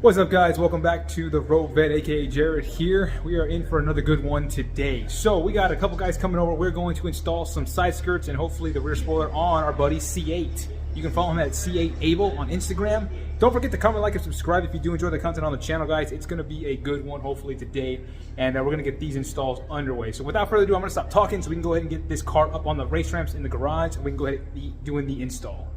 What's up, guys? Welcome back to the Corvette, aka Jared here. We are in for another good one today. So we got a couple guys coming over. We're going to install some side skirts and hopefully the rear spoiler on our buddy C8. You can follow him at C8Able on Instagram. Don't forget to comment, like, and subscribe if you do enjoy the content on the channel, guys. It's going to be a good one, hopefully today, and we're going to get these installs underway. So without further ado, I'm going to stop talking so we can go ahead and get this car up on the race ramps in the garage, and we can go ahead and be doing the install.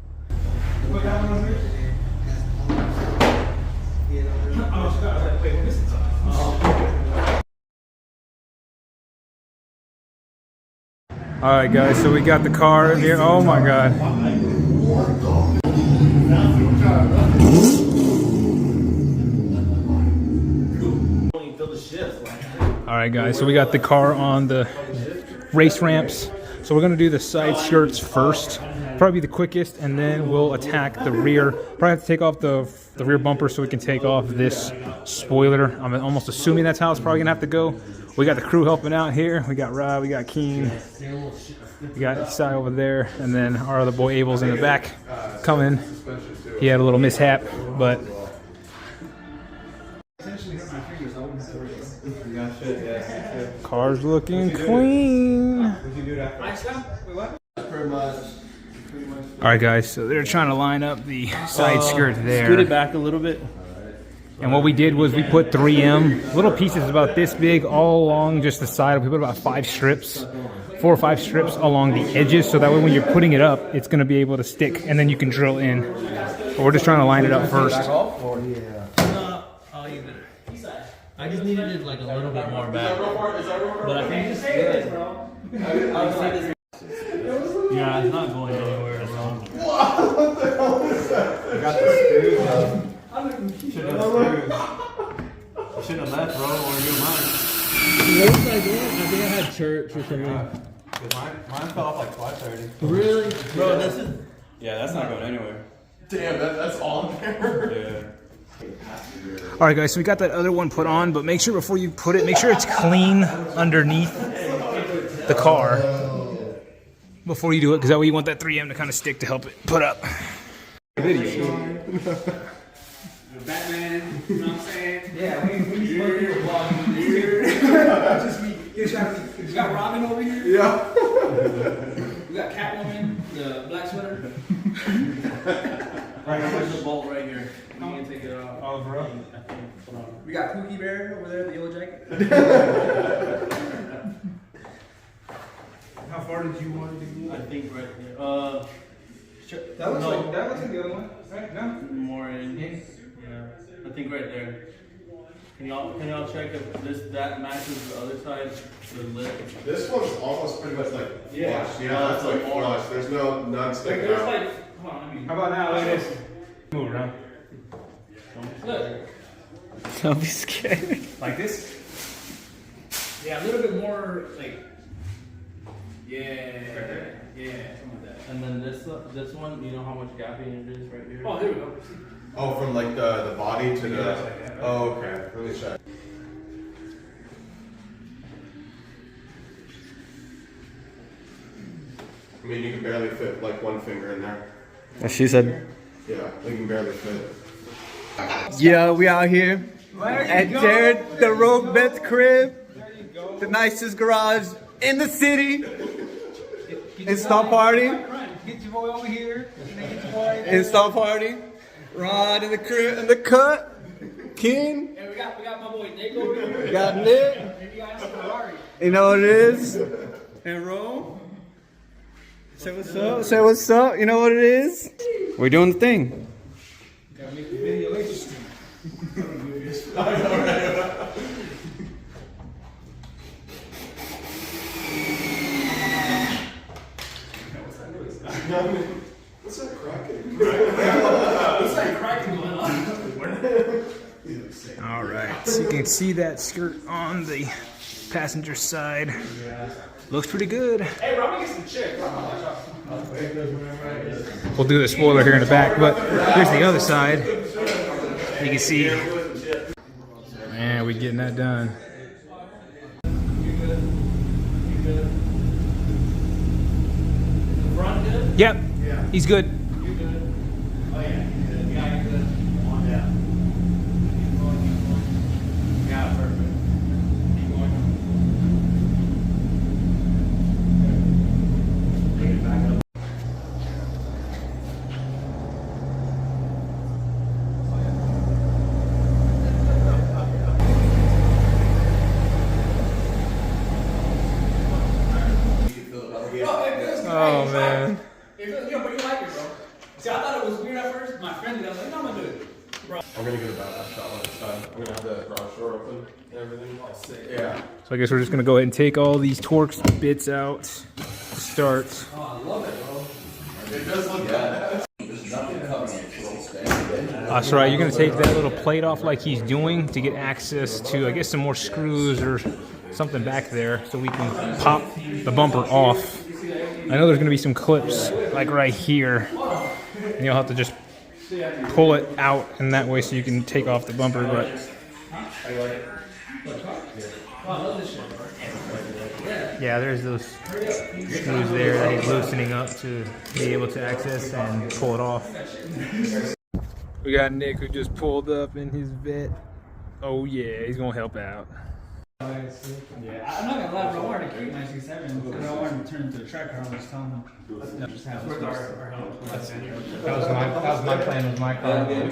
Alright guys, so we got the car in here. Oh my god. Alright guys, so we got the car on the race ramps. So we're going to do the side skirts first. Probably be the quickest, and then we'll attack the rear. Probably have to take off the rear bumper so we can take off this spoiler. I'm almost assuming that's how it's probably going to have to go. We got the crew helping out here. We got Rob, we got Keen, we got Sai over there, and then our other boy Abel's in the back coming. He had a little mishap, but car's looking clean. Alright guys, so they're trying to line up the side skirt there. Scoot it back a little bit. And what we did was we put 3M, little pieces about this big, all along just the side. We put about 4 or 5 strips along the edges, so that way when you're putting it up, it's going to be able to stick, and then you can drill in. But we're just trying to line it up first. I just needed it like a little bit more back. But I think it's good. Yeah, it's not going anywhere as long. What the hell is that? I got the screws. Shouldn't have screws. You shouldn't have left, bro, or you mine. What was I doing? I think I had church or something. Mine fell off like 5:30. Really? Bro, this is... Yeah, that's not going anywhere. Damn, that's on there? Yeah. Alright guys, so we got that other one put on, but make sure before you put it, make sure it's clean underneath the car before you do it, because that way you want that 3M to kind of stick to help it put up. Batman, you know what I'm saying? Yeah, we smoking vlogging here. You got Robin over here? Yeah. We got Catwoman, the black sweater. Right, there's a bolt right here. We can take it off. Oh, bro. We got Pookie Bear over there, the yellow jacket. How far did you want to do? I think right there. That looks like the other one, right? No? More in. Yeah. I think right there. Can y'all check if that matches the other side? The lip. This one's almost pretty much like flush. Yeah, That's like flush. There's none sticking There's out. like, hold on, let me. How about now, like this? Move around. Look. Don't be scared. Like this? Yeah, a little bit more, like, yeah, something like that. And then this one, you know how much gapping it is right here? Oh, there we go. Oh, from like the body to the... Oh, okay. Let me check. I mean, you can barely fit like one finger in there. She said. Yeah, you can barely fit. Yeah, we out here at Jared, the Corvette crib, the nicest garage in the city. Install party. Get your boy over here. Install party. Rod in the crib, in the cut. King. And we got my boy Nick over here. We got Nick. And we got Ferrari. You know what it is. And Rome. Say what's up. Say what's up. You know what it is. We're doing the thing. Gotta make the video interesting. What's that cracking? What's that cracking going on? Alright, so you can see that skirt on the passenger side. Looks pretty good. Hey, bro, I'm gonna get some chick. We'll do the spoiler here in the back, but here's the other side. You can see. Man, we're getting that done. Yep, he's good. You good? Oh yeah, you good. Yeah, you good. Yeah. Oh man. But you like it, bro. See, I thought it was weird at first. My friend did. I was like, no, I'm gonna do it. I'm gonna get a badass shot when it's done. I'm gonna have the garage door open and everything. Oh, sick. Yeah. So I guess we're just gonna go ahead and take all these Torx bits out. Start. Oh, I love it, bro. It does look badass. That's right. You're gonna take that little plate off like he's doing to get access to, I guess, some more screws or something back there, so we can pop the bumper off. I know there's gonna be some clips like right here, and you'll have to just pull it out in that way so you can take off the bumper. But yeah, there's those screws there that he's loosening up to be able to access and pull it off. We got Nick who just pulled up in his vet. Oh yeah, he's gonna help out. Yeah, I'm not gonna lie, bro. I wanted to keep my G7 because I wanted to turn into a tracker. I was telling him. Just have our help. That was my plan with my car. Right here.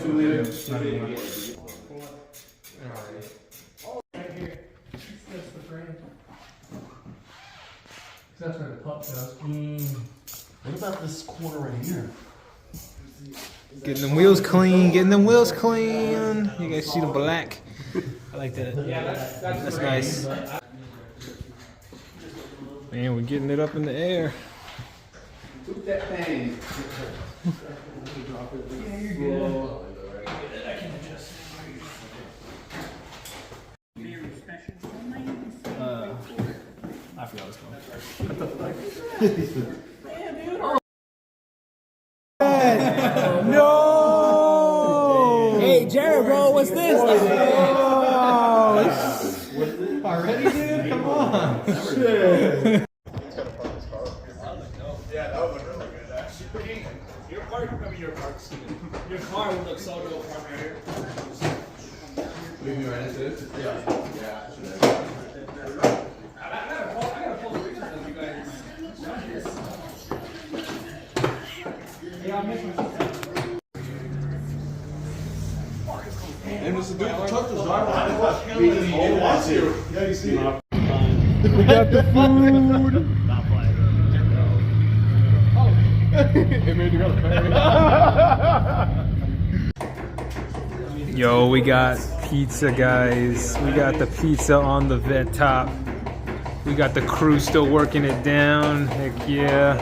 That's the frame. That's where the pup goes. What about this corner right here? Getting them wheels clean, getting them wheels clean. You guys see the black? I like that. Yeah, that's Nice. Man, we're getting it up in the air. Toot that thing. Yeah, you're good. I can adjust. I forgot what's going on. No! Hey, Jared, bro, what's this? Already, dude? Come on. Yeah, that would look really good, actually. Your car would look so dope from right here. Leave me right into this? Yeah. Yeah. I gotta pull the pictures of you guys. Yeah, I'll make my And this is the truck is driving. He wants you. Yeah, you see. We got the food. It made you go. Yo, we got pizza, guys. We got the pizza on the vet top. We got the crew still working it down. Heck yeah.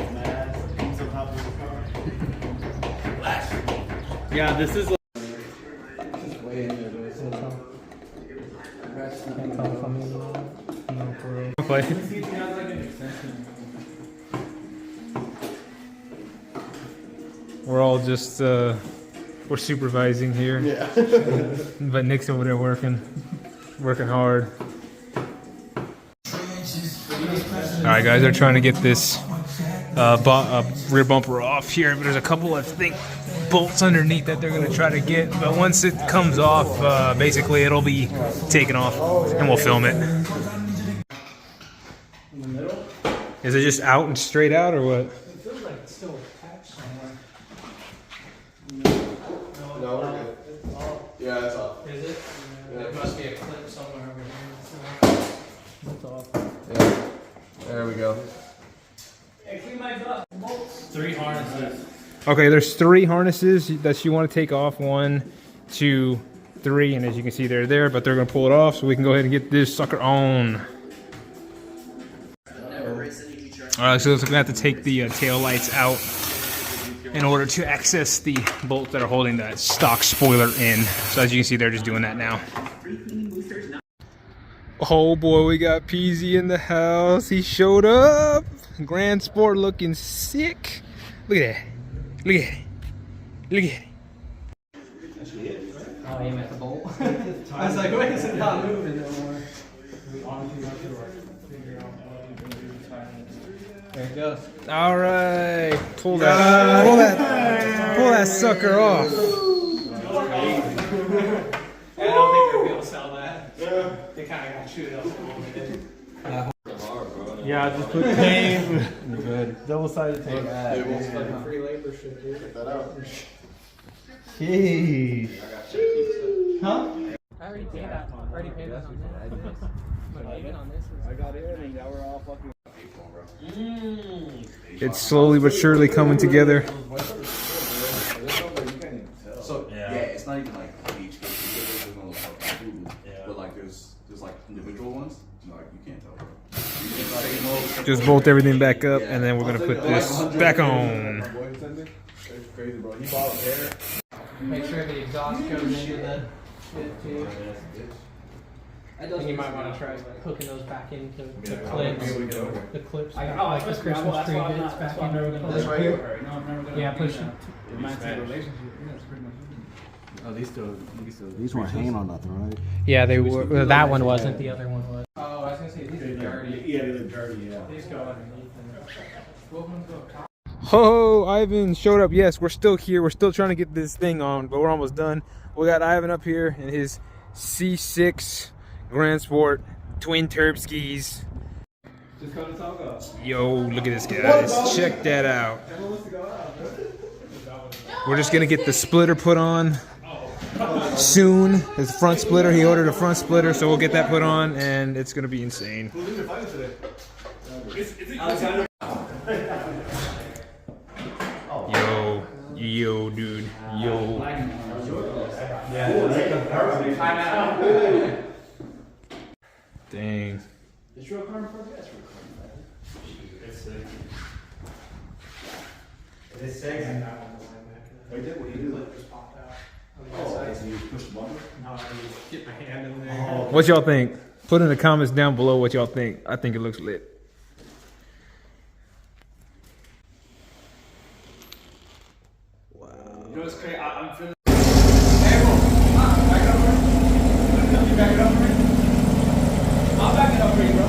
Yeah, this is Play. We're all just we're supervising here. Yeah. But Nick's over there working hard. All right, guys, they're trying to get this rear bumper off here, but there's a couple of bolts underneath that they're gonna try to get. But once it comes off, basically it'll be taken off, and we'll film it. in the middle. Is it just out and straight out, or what? It feels like it's still attached somewhere. No, we're good. It's off. Yeah, it's off. Is it? Yeah. There must be a clip somewhere over here. It's off. Yeah. There we go. Hey, clean my up. Bolts. 3 harnesses. Okay, there's 3 harnesses that you want to take off. 1, 2, 3, and as you can see, they're there, but they're gonna pull it off, so we can go ahead and get this sucker on. Alright, so we're gonna have to take the tail lights out in order to access the bolts that are holding that stock spoiler in. So as you can see, they're just doing that now. Oh boy, we got Peasy in the house. He showed up. Grand Sport looking sick. Look at that. Look at it. Look at it. I'll aim at the bolt. I was like, wait, is it not moving no more? There it goes. All right, pull that sucker off. I don't think they'll be able to sell that. They kind of got chewed up a little bit. Yeah, just put tape. You're good. Double-sided tape. Free labor shit, dude. Check that out. Sheesh. Huh? I already paid that one. I already paid that on this. But even on this, I got in and now we're all fucking. It's slowly but surely coming together. So yeah, it's not even like each case. There's no but like there's like individual ones. Like you can't tell. Bro. Just bolt everything back up, and then we're gonna put this back on. It's crazy, bro. He bought a pair. Make sure the exhaust goes into the shit too. And you might want to try hooking those back into the clips. The clips. Like the Christmas tree bits back into That's right here. Yeah, push it. Oh, these weren't hanging on nothing, right? Yeah, they were. That one wasn't. The other one was. Oh, I was gonna say these are dirty. Yeah, they look dirty. Yeah. These go underneath. Ho, Ivan showed up. Yes, we're still here. We're still trying to get this thing on, but we're almost done. We got Ivan up here in his C6 Grand Sport twin turb skis. Just come to talk up. Yo, look at this, guys. Check that out. We're just gonna get the splitter put on soon. His front splitter. He ordered a front splitter, so we'll get that put on, and it's gonna be insane. Yo, dude. Yo. Dang. It's real carbon fiber. That's real carbon fiber. It's sick. It is sick. Wait, did what you do? Just popped out. Oh, so you push the button? No, I just get my hand in there. Oh. What y'all think? Put in the comments down below what y'all think. I think it looks lit. You know what's crazy? I'm feeling. I'll back it up for you, bro.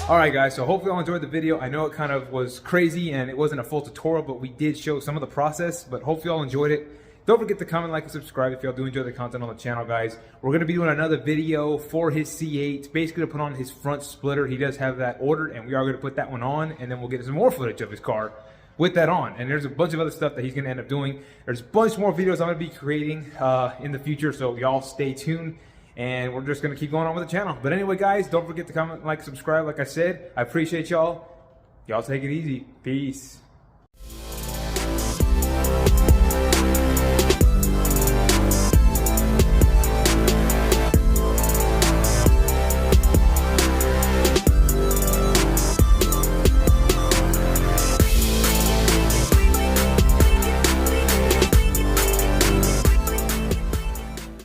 Alright guys, so hopefully y'all enjoyed the video. I know it kind of was crazy and it wasn't a full tutorial, but we did show some of the process, but hopefully y'all enjoyed it. Don't forget to comment, like, and subscribe if y'all do enjoy the content on the channel, guys. We're going to be doing another video for his C8, basically to put on his front splitter. He does have that ordered, and we are going to put that one on, and then we'll get some more footage of his car with that on. And there's a bunch of other stuff that he's going to end up doing. There's a bunch more videos I'm going to be creating in the future, so y'all stay tuned. And we're just going to keep going on with the channel. But anyway, guys, don't forget to comment, like, subscribe. Like I said, I appreciate y'all. Y'all take it easy. Peace.